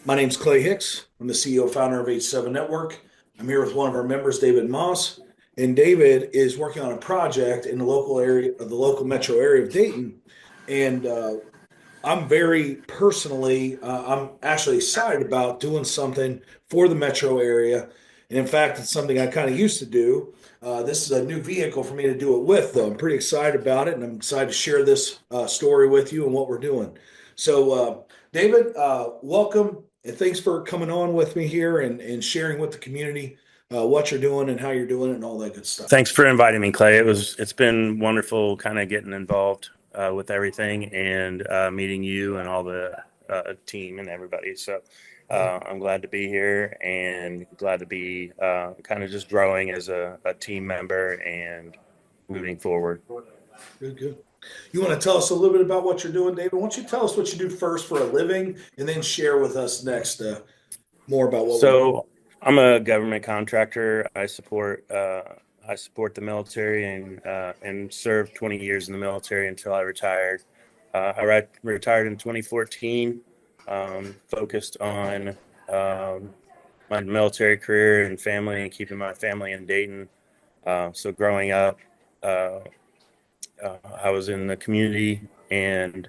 My name's Clay Hicks. I'm the CEO founder of H7 Network. I'm here with one of our members, David Maas. And David is working on a project in the local area of the local metro area of Dayton. And I'm very personally, I'm actually excited about doing something for the metro area. And in fact, it's something I kind of used to do. This is a new vehicle for me to do it with, though. I'm pretty excited about it, and I'm excited to share this story with you and what we're doing. David, welcome, and thanks for coming on with me here and sharing with the community what you're doing and how you're doing it and all that good stuff. Thanks for inviting me, Clay. It's been wonderful kind of getting involved with everything and meeting you and all the team and everybody. I'm glad to be here and glad to be kind of just growing as a team member and moving forward. Good, good. You want to tell us a little bit about what you're doing, David? Why don't you tell us what you do first for a living and then share with us next more about what we do? So I'm a government contractor. I support the military and served 20 years in the military until I retired. Retired in 2014. Focused on my military career and family and keeping my family in Dayton. So growing up, uh, I was in the community and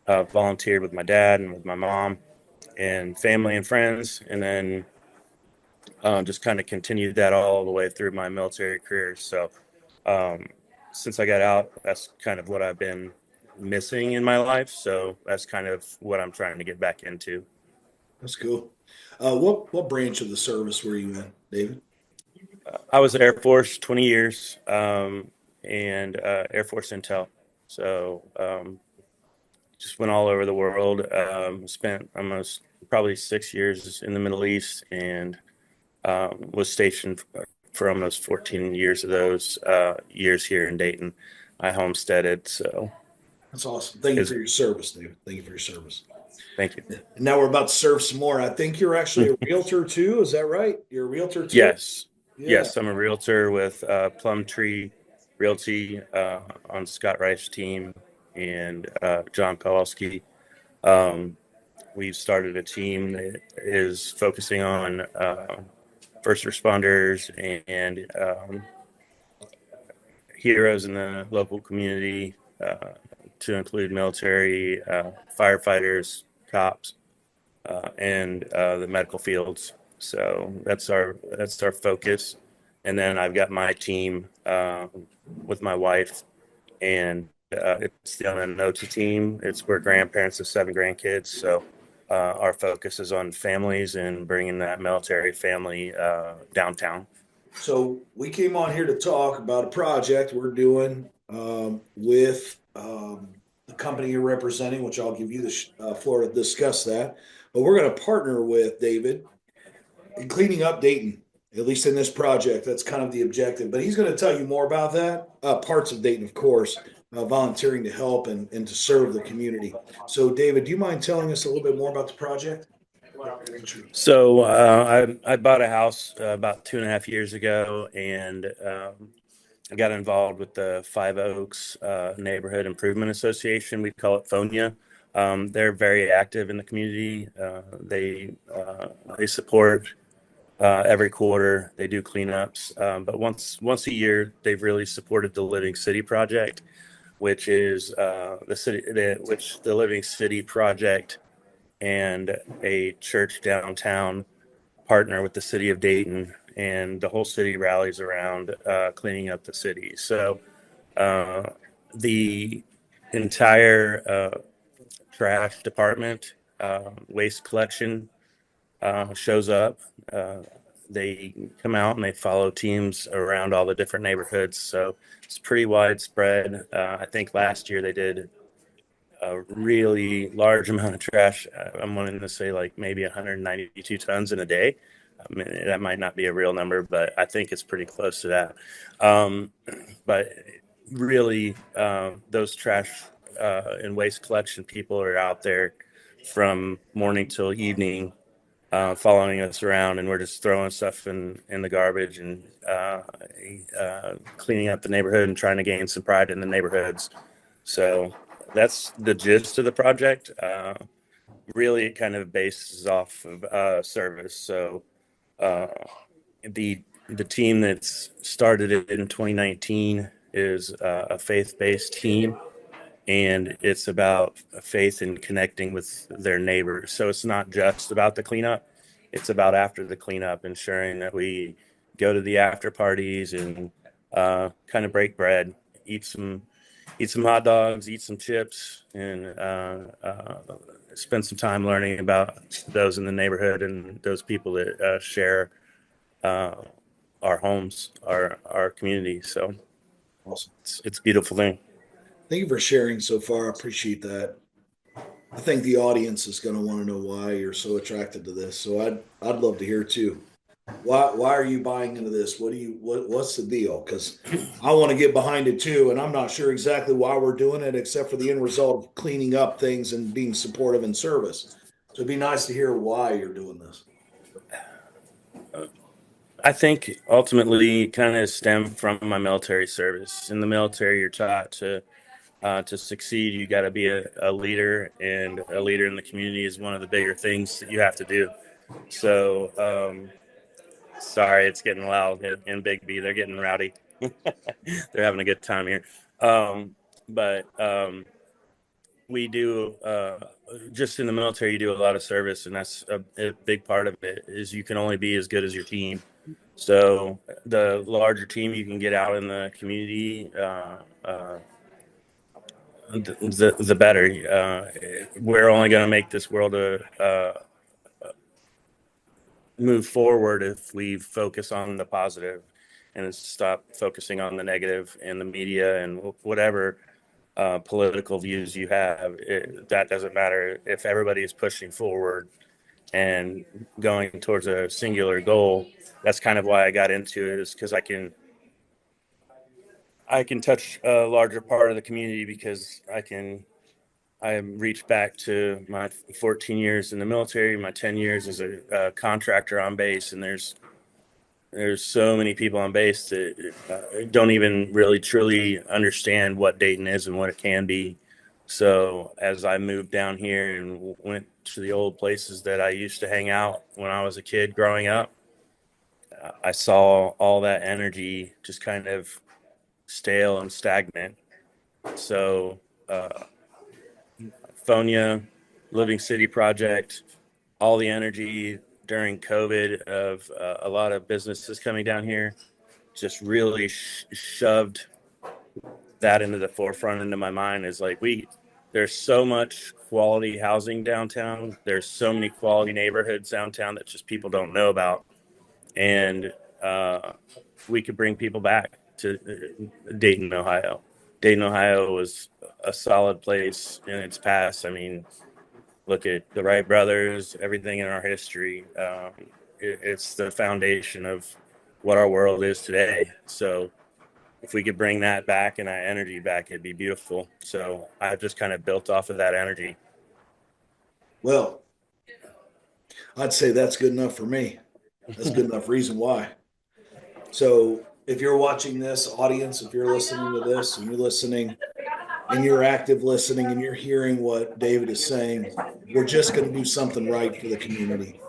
volunteered with my dad and with my mom and family and friends, and then just kind of continued that all the way through my military career. Um, since I got out, that's kind of what I've been missing in my life. So that's kind of what I'm trying to get back into. That's cool. What branch of the service were you in, David? I was Air Force 20 years and Air Force Intel. So just went all over the world. Spent almost probably 6 years in the Middle East and was stationed for almost 14 years of those years here in Dayton. I homesteaded. So That's awesome. Thank you for is your service, David. Thank you for your service. thank you. And now we're about to serve some more. I think you're actually a realtor too. Is that right? You're a realtor too? Yes. Yeah. Yes, I'm a realtor with Plum Tree Realty on Scott Reich's team and John Kowalski. Um, we've started a team that is focusing on first responders and heroes in the local community, to include military, firefighters, cops, and the medical fields. So that's our focus. And then I've got my team with my wife, and it's the Unannota team. We're grandparents of 7 grandkids. So our focus is on families and bringing that military family downtown. So we came on here to talk about a project we're doing with the company you're representing, which I'll give you the floor to discuss that. But we're going to partner with David in cleaning up Dayton, at least in this project. That's kind of the objective. But he's going to tell you more about that. Parts of Dayton, of course, volunteering to help and to serve the community. So, David, do you mind telling us a little bit more about the project? So I bought a house about 2.5 years ago, and I got involved with the Five Oaks Neighborhood Improvement Association. We call it FONIA. They're very active in the community. They support every quarter. They do cleanups, but once a year, they've really supported the Living City project, which is the Living City project and a church downtown partner with the city of Dayton, and the whole city rallies around cleaning up the city. So uh, the entire trash department, waste collection shows up. Uh, they come out and they follow teams around all the different neighborhoods. So it's pretty widespread. I think last year they did a really large amount of trash. I'm wanting to say like maybe 192 tons in a day. I mean, that might not be a real number, but I think it's pretty close to that. Um, but really, those trash and waste collection people are out there from morning till evening, following us around, and we're just throwing stuff in the garbage and cleaning up the neighborhood and trying to gain some pride in the neighborhoods. So that's the gist of the project. really it kind of bases off of service. So uh, the the team that's started it in 2019 is a faith-based team, and it's about faith and connecting with their neighbors. So it's not just about the cleanup; it's about after the cleanup, ensuring that we go to the after parties and kind of break bread, eat some hot dogs, eat some chips, and spend some time learning about those in the neighborhood and those people that share uh, our homes, our community. So Awesome. it's a beautiful thing. Thank you for sharing so far. I appreciate that. I think the audience is going to want to know why you're so attracted to this. So I'd love to hear too. Why are you buying into this? What's the deal? Because I want to get behind it too, and I'm not sure exactly why we're doing it, except for the end result of cleaning up things and being supportive in service. So it'd be nice to hear why you're doing this. I think ultimately kind of stem from my military service. In the military, you're taught to succeed, you got to be a leader, and a leader in the community is one of the bigger things that you have to do. So, sorry, it's getting loud in Big B. They're getting rowdy. They're having a good time here. But we do just in the military. You do a lot of service, and that's a big part of it. Is you can only be as good as your team. So the larger team you can get out in the community, the better. We're only going to make this world move forward if we focus on the positive and stop focusing on the negative and the media and whatever political views you have. That doesn't matter if everybody is pushing forward and going towards a singular goal. That's kind of why I got into it, is because I can touch a larger part of the community, because I reached back to my 14 years in the military, my 10 years as a contractor on base, and there's so many people on base that don't even really truly understand what Dayton is and what it can be. So as I moved down here and went to the old places that I used to hang out when I was a kid growing up, I saw all that energy just kind of stale and stagnant. So Phonia, Living City Project, all the energy during COVID of a lot of businesses coming down here just really shoved that into the forefront into my mind. Is like, there's so much quality housing downtown. There's so many quality neighborhoods downtown that just people don't know about. And we could bring people back to Dayton, Ohio. Dayton, Ohio was a solid place in its past. I mean, look at the Wright brothers, everything in our history. It's the foundation of what our world is today. So if we could bring that back and that energy back, it'd be beautiful. So I've just kind of built off of that energy. Well, I'd say that's good enough for me. That's good enough reason why. So if you're watching this audience, if you're listening to this and you're active listening and you're hearing what David is saying, we're just going to do something right for the community,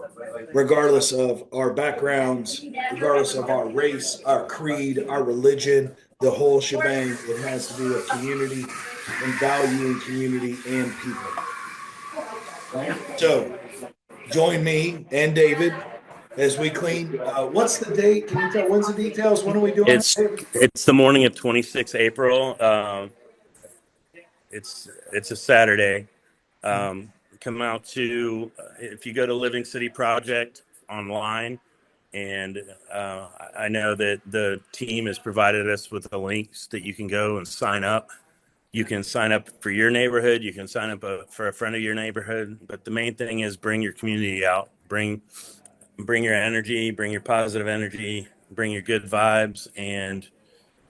regardless of our backgrounds, regardless of our race, our creed, our religion, the whole shebang. It has to do with community and valuing community and people. So join me and David as we clean. What's the date? Can you tell? When's the details? When are we doing It's it? it's the morning of 26 April. It's a Saturday. Come out to if you go to Living City Project online, and I know that the team has provided us with the links that you can go and sign up. You can sign up for your neighborhood. You can sign up for a friend of your neighborhood. But the main thing is bring your community out. Bring your energy. Bring your positive energy. Bring your good vibes. And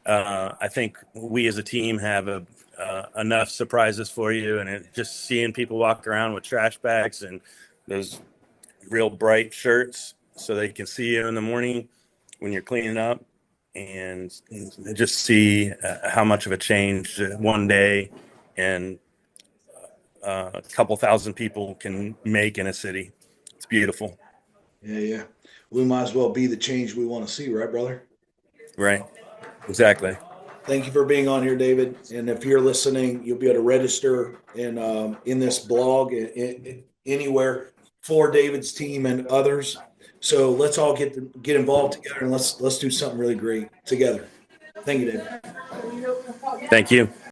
I think we as a team have enough surprises for you. And just seeing people walk around with trash bags and those real bright shirts so they can see you in the morning when you're cleaning up, and just see how much of a change one day and a couple thousand people can make in a city. It's beautiful. Yeah. We might as well be the change we want to see, right, brother? Right. Exactly. Thank you for being on here, David. And if you're listening, you'll be able to register in this blog anywhere for David's team and others. So let's all get involved together, and let's do something really great together. Thank you, David. Thank you.